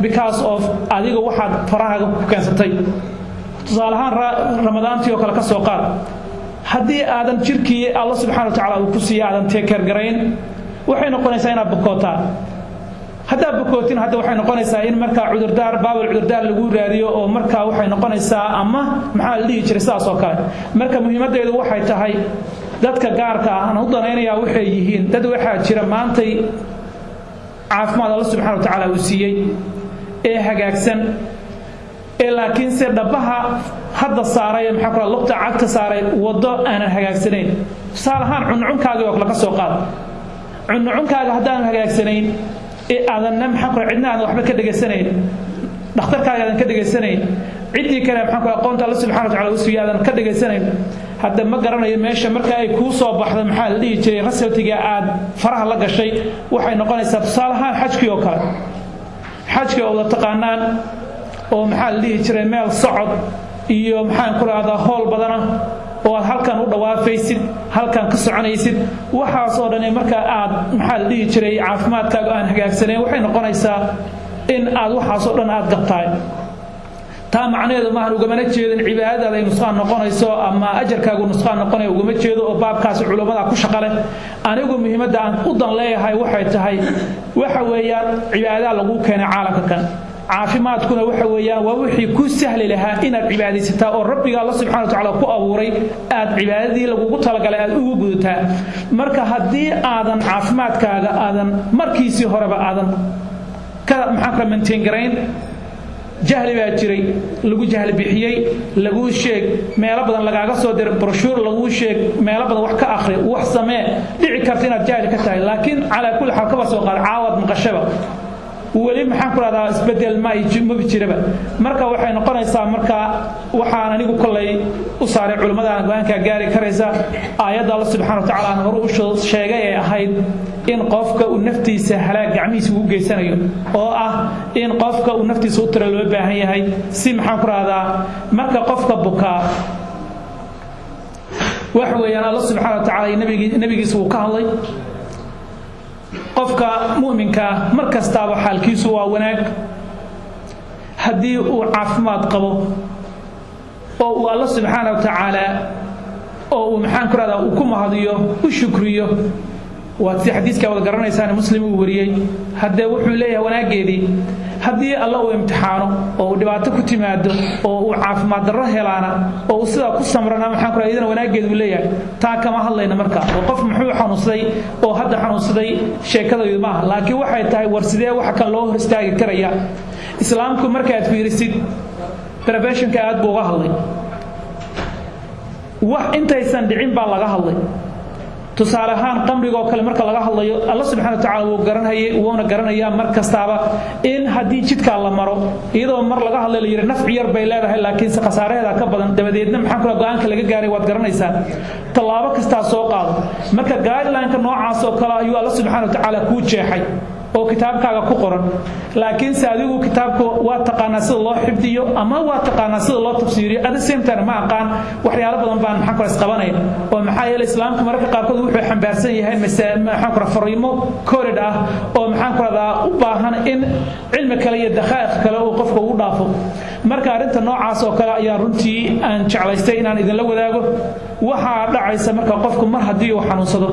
because of adiga waxaad faraha ku keensatay tusaalahaan ramadaantii oo kale ka soo qaad hadii aadan jirkii Allah subhanahu wa ta'ala uu ku siiyay aadan teeker garayn waxay noqonaysaa inaad bukootaa hadaa bukootin hada waxay noqonaysaa in marka cudurdaar baabul cudurdaar lagu raadiyo oo marka waxay noqonaysaa ama maxaa la dhihi jiray saas oo kale marka muhiimadeedu waxay tahay dadka gaarka ah aan u danaynaya waxay yihiin dad waxa jira maantay caafimaad Allah subhanahu wa ta'ala uu siiyay ee hagaagsan ee laakiin si dhabaha hadda saaray maxaa kala lugta cagta saaray wado aan hagaagsanayn saalahan cuncunkaga oo kala soo qaad cuncunkaga hadaan hagaagsanayn ee aadan maxaa kala cidna aan waxba ka dhageysanayn dhakhtarkaaga aan ka dhageysanayn cidii kale maxaa kala aqoonta Allah subhanahu wa ta'ala uu siiyay aan ka dhageysanayn hadda ma garanayo meesha marka ay ku soo baxdo maxaa la dhihi jiray rasaltiga aad faraha la gashay waxay noqonaysaa tusaalahan xajkii oo kale xajka oo la taqaanaan oo maxaa la dhihi jiray meel socod iyo maxaan ku raahdaa hool badan oo halkan u dhawaafaysid halkan ka soconaysid waxaas oo dhan marka aad maxaa la dhihi jiray caafimaadkaaga aan hagaagsaneyn waxay noqonaysaa in aad waxaas oo dhan aad qabtaay taa macnaheedu ma uga mana jeedin cibaadada ay nusqaan noqonayso ama ajarkaagu nusqaan noqonayo uga ma jeedo oo baabkaas culimada ku shaqale anigu muhiimadda aan u dan leeyahay waxay tahay waxa weeyaan cibaadada lagu keenay caalamka kan caafimaadkuna waxa weeyaan waa wixii ku sahli lahaa inaad cibaadaysataa oo rabbiga Allah subhanahu wa ta'ala ku abuuray aad cibaadadii lagu talagalay aad ugu gudataa marka hadii aadan caafimaadkaaga aadan markiisii horeba aadan ka maxaa ka maintain garayn jahli baa jiray lagu jahli bixiyay lagu sheeg meel badan lagaaga soo dir brochure lagu sheeg meel badan wax ka akhri wax samee dhici karta inaad jahli ka tahay laakiin ala kulli xal ka soo qaad caawad maqashaba wali maxaan ku raada isbedel ma jiraba marka waxay noqonaysaa marka waxaan anigu kulay u saaray culimada go'aanka gaari karaysa aayada Allah subhanahu wa ta'ala hore u sheegay ay ahayd in qofka uu naftiisa halaag gacmihiisa ugu geysanayo oo ah in qofka uu naftiisa u tiro loo baahan yahay si maxaan ku raada marka qofka buka wax weeyaan Allah subhanahu wa ta'ala nabigiisa uu ka hadlay qofka muuminka markastaaba xaalkiisu waa wanaag hadii uu caafimaad qabo oo uu Allah subhanahu wa ta'ala oo uu maxaan ku raada uu ku mahadiyo u shukriyo waa si xadiiska wada garanaysan muslim uu wariyay hadee wuxuu leeyahay wanaageedii hadii Allah uu imtixaano oo dhibaato ku timaado oo uu caafimaad darro helaana oo sida ku samrana maxaan ku raadina wanaageedu leeyahay taa kama hadlayna marka oo qof muxuu xanuunsaday oo hadda xanuunsaday sheekadoodu ma aha laakiin waxay tahay war sidee wax kan loo hor istaagi karaya islaamku markaad fiirisid prevention ka aad buu uga hadlay wax intaysan dhicin baa laga hadlay tusaalahaan qamriga oo kale marka laga hadlayo Allah subhanahu wa ta'ala uu garanayay wuuna garanayaa mar kastaaba in hadii jidka la maro iyadoo mar laga hadlayo yiri nafci yar bay leedahay laakiin si khasaareeda ka badan dabadeedna maxaan kula go'aanka laga gaaray waad garanaysaa talaabo kasta soo qaado marka guideline-ka noocaas oo kale ayuu Allah subhanahu wa ta'ala ku jeexay oo kitaabkaaga ku qoran laakiin saadigu kitaabku waa taqaana sida loo xifdiyo ama waa taqaana sida loo tafsiiriyo at the same time ma aqaan waxyaalo badan baan maxaan kula isqabanay oo maxaa yeelay islaamku marka qaarkood wuxuu xambaarsan yahay maxaan kula fariimo korid ah oo maxaan kula u baahan in cilmi kale iyo dakhaa'iq kale oo qofka uu dhaafo marka arinta noocaas oo kale ayaa runtii aan jeclaystay inaan idin la wadaago waxa dhacaysa marka qofku mar hadii uu xanuunsado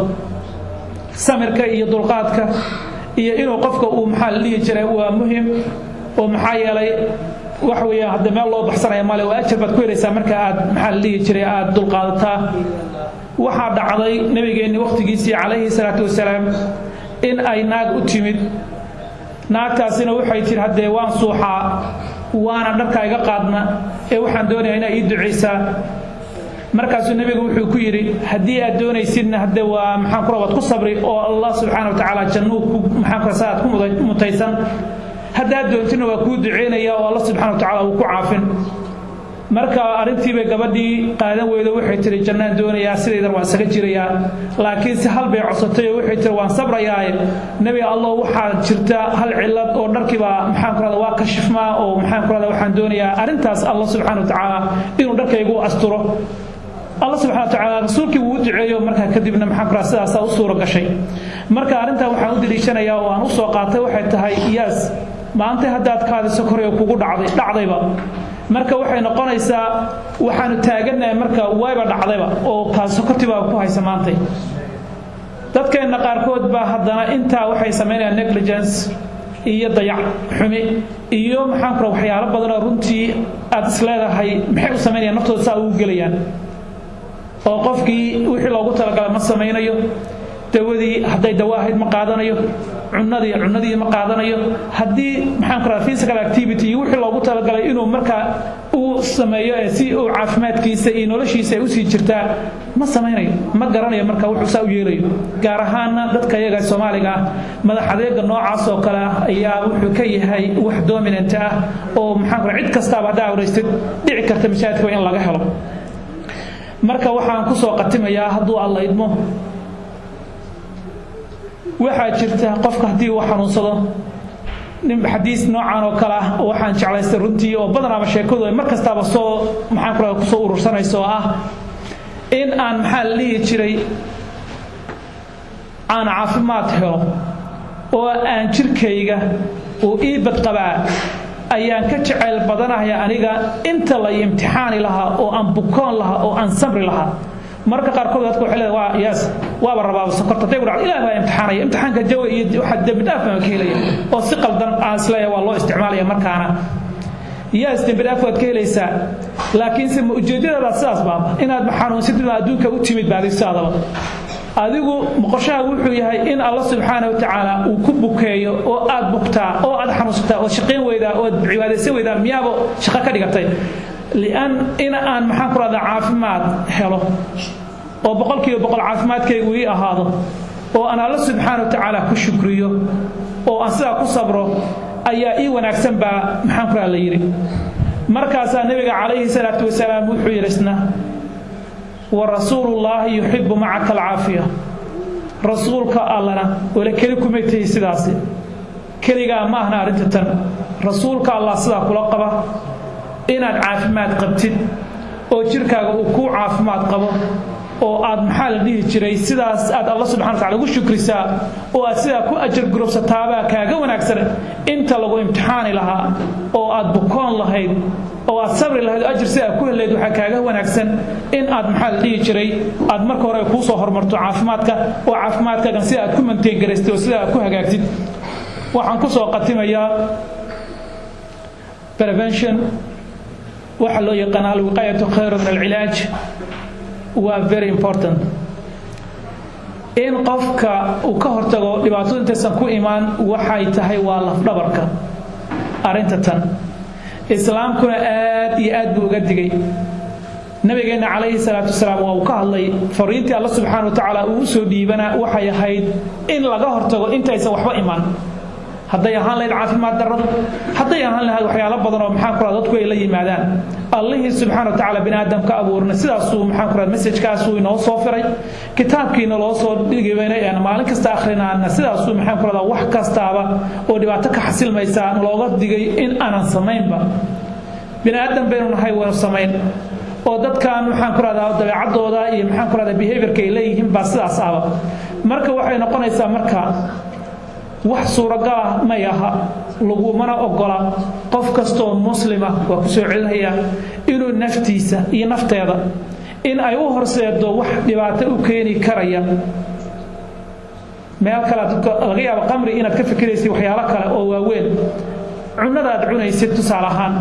samirka iyo dulqaadka iyo inuu qofka uu maxaa la dhihi jiray waa muhiim oo maxaa yeelay wax weeye hadda meel loo baxsanayo male waa ajir baad ku helaysaa marka aad maxaa la dhihi jiray aad dulqaadataa waxaa dhacday nabigeenni waqtigiisii calayhi salaatu wasalaam in ay naag u timid naagtaasina waxay tiri haddee waan suuxaa waana dharka iga qaadna ee waxaan doonayaa inaa ii ducaysaa markaasuu nabigu wuxuu ku yiri hadii aad doonaysidna hadda waa maxaan ku rabad ku sabri oo Allah subhanahu wa ta'ala jannuu maxaan ku saad ku mutaysan hadaa doontina waa ku duceynaya oo Allah subhanahu wa ta'ala uu ku caafin marka arintii bay gabadhii qaadan weydo waxay tiri jannaan doonayaa sideedan waa saga jirayaa laakiin si hal bay codsatay waxay tiri waan sabrayaa nabi Allah waxa jirta hal cilad oo dharkiiba maxaan ku rabaa waa kashifmaa oo maxaan ku rabaa waxaan doonayaa arintaas Allah subhanahu wa ta'ala inuu dharkaygu asturo الله سبحانه وتعالى رسولك ودعيه marka kadibna maxaan ku raasay u suura gashay marka arinta waxaan u diliishanayaa oo aan u soo qaatay waxay tahay iyaas maanta haddaad kaadi sokoriyo kugu dhacdayba marka waxay noqonaysaa waxaanu taaganahay marka wayba dhacdayba oo kaadi sokorti baa ku haysa maantay dadkeena qaarkood baa haddana intaa waxay sameynayaan negligence iyo dayac xumi iyo maxaan karo waxyaalo badan oo runtii aad isleedahay maxay u sameynayaan naftooda saa ugu gelayaan oo qofkii wixii loogu talagalay ma sameynayo dawadii hadday dawo ahayd ma qaadanayo cunadii ma qaadanayo haddii maxaan ku rahaa physical activity iyo wixii loogu talagalay inuu markaa uu sameeyo si uu caafimaadkiisa iyo noloshiisa u sii jirtaa ma sameynayo ma garanayo marka wuxuu saa u yeelayo gaar ahaana dadka iyaga Soomaaliga ah madax adeega noocaas oo kale ah ayaa wuxuu ka yahay wax dominant ah oo maxaan ku rahaa cid kasta ba daawreystid dhici karta masaajidka in laga helo marka waxaan ku soo qatimayaa hadduu Allah idmo waxa jirta qofka hadii uu xanuunsado nin xadiis noocan oo kala waxaan jeclaystay runtii oo badan ama sheekadu mar kastaba soo maxaan kula ku soo urursanayso in aan maxal lii jiray aan caafimaad helo oo aan jirkayga oo iibad qabaa ayaan ka jecel badanahay aniga inta la imtixaani lahaa oo aan bukoon lahaa oo aan sabri lahaa marka qaarkood dadku waxay leeyahay yaas waa rabaa sokorta tay guracad ilaahay baa imtixaanaya imtixaanka jawi iyo waxa dambi dhaaf ma keenaya oo si qaldan aan isleeyahay waa loo isticmaalaya markaana yaas dambi dhaaf waad ka helaysaa laakiin si ujeedada sidaas baa inaad xanuunsidida adduunka u timid baadisaadaba adigu qorshaha wuxuu yahay in Allah subhanahu wa ta'ala uu ku bukeeyo oo aad buktaa oo aad xanuunsataa oo shaqeen weyda oo cibaadaysan weyda miyaabo shaqo ka dhigatay لأن إن أن محاكرة عافمات هلو وبقولك يبقول عافمات كي ويا هذا وأنا الله سبحانه وتعالى كشكريه وأنسى كصبره أي ونكسب محاكرة ليري مركز النبي عليه الصلاة والسلام وحيرسنا ورسول الله يحب معك العافية رسولك الله ولكلكم يتيسداسي كليجا ما هنا رتتن رسولك الله صدق لقبه inaad caafimaad qabtid oo jirkaaga uu ku caafimaad qabo oo aad maxal dhihi jiray sidaas aad Allah subhanahu wa ta'ala ugu shukrisaa oo aad sida ku ajir gurubsataaba kaaga wanaagsan inta lagu imtixaani lahaa oo aad bukoon lahayd oo aad sabri lahayd ajir sida ku heleyd waxa kaaga wanaagsan in aad maxal dhihi jiray aad marka hore ku soo hormarto caafimaadka oo caafimaadkaaga si aad ku manteen gareysto sida aad ku hagaagtid waxaan ku soo qatimayaa prevention waxa loo yaqaan alwiqaayatu khayru min alcilaaj waa very important in qofka uu ka hortago dhibaato intaysan ku imaan waxay tahay waa laf dhabarka arinta tan islaamkuna aad iyo aad buu uga digay nabigeena calayhi salaatu wasalaam waa uu ka hadlay fariintii Allah subhanahu wa ta'ala uu soo dhiibana waxay ahayd in laga hortago intaysan waxba imaan hadday ahaan lahayd caafimaad darrada hadday ahaan lahayd waxyaalo badan oo maxaan ku raad dadku ay la yimaadaan Allah subhanahu wa ta'ala binaadamka abuurna sidaas uu maxaan ku raad message-kaas uu inoo soo firay kitaabkiina loo soo dhigayna ee maalin kasta akhrinaana sidaas uu maxaan ku raad wax kastaaba oo dhibaato ka xasilmaysa looga digay in aanan sameynba binaadam baynu nahay wada sameyn oo dadkan maxaan ku raad dabeecadooda iyo maxaan ku raad behavior-ka ay leeyihiin baa sidaas ah marka waxay noqonaysaa marka wax suuragal ah ma yaha lagu mana ogola qof kasto muslima waa ku soo celinaya inuu naftiisa iyo nafteeda in ay u horseedo wax dhibaato u keeni karaya meel kale laga yaabo qamri inaad ka fikiraysid waxyaalo kale oo waaweyn cunada aad cunaysid tusaale ahaan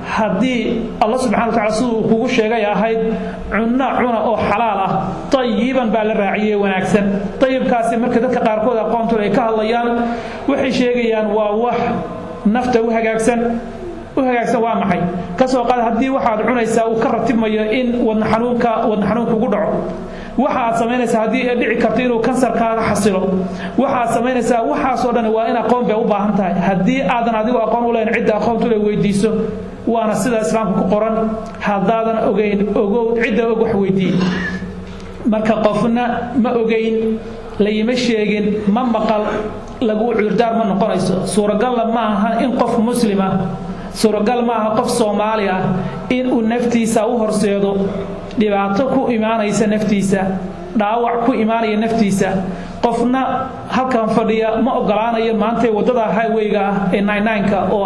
haddii Allah subhanahu wa ta'ala suu kugu sheegay ahayd cuna oo xalaal ah tayiban baa la raaciyay wanaagsan tayibkaasi marka dadka qaarkood aqoontu ay ka hadlayaan waxay sheegayaan waa wax nafta u hagaagsan waa maxay ka soo qaad haddii waxaad cunaysaa uu ka ratibmayo in wadna xanuunka ugu dhaco waxaad sameynaysaa haddii ay dhici karto inuu kansarkaaga xasilo waxaad sameynaysaa waxaas oo dhan waa in aqoon bay u baahan tahay haddii aadan adigu aqoon u leeyahay cidda aqoontu leh weydiiso waana sida islaamku ku qoran hadaadan ogeyn ogow cidda og wax weydii marka qofna ma ogeyn layma sheegin ma maqal lagu cudurdaar ma noqonayso suuragal ma aha in qof muslima suuragal ma aha qof Soomaali ah in uu naftiisa u horseedo dhibaato ku imaanaysa naftiisa dhaawac ku imaanaya naftiisa qofna halkan fadhiya ma ogolaanayo maanta wadada highway-ga ee 99 oo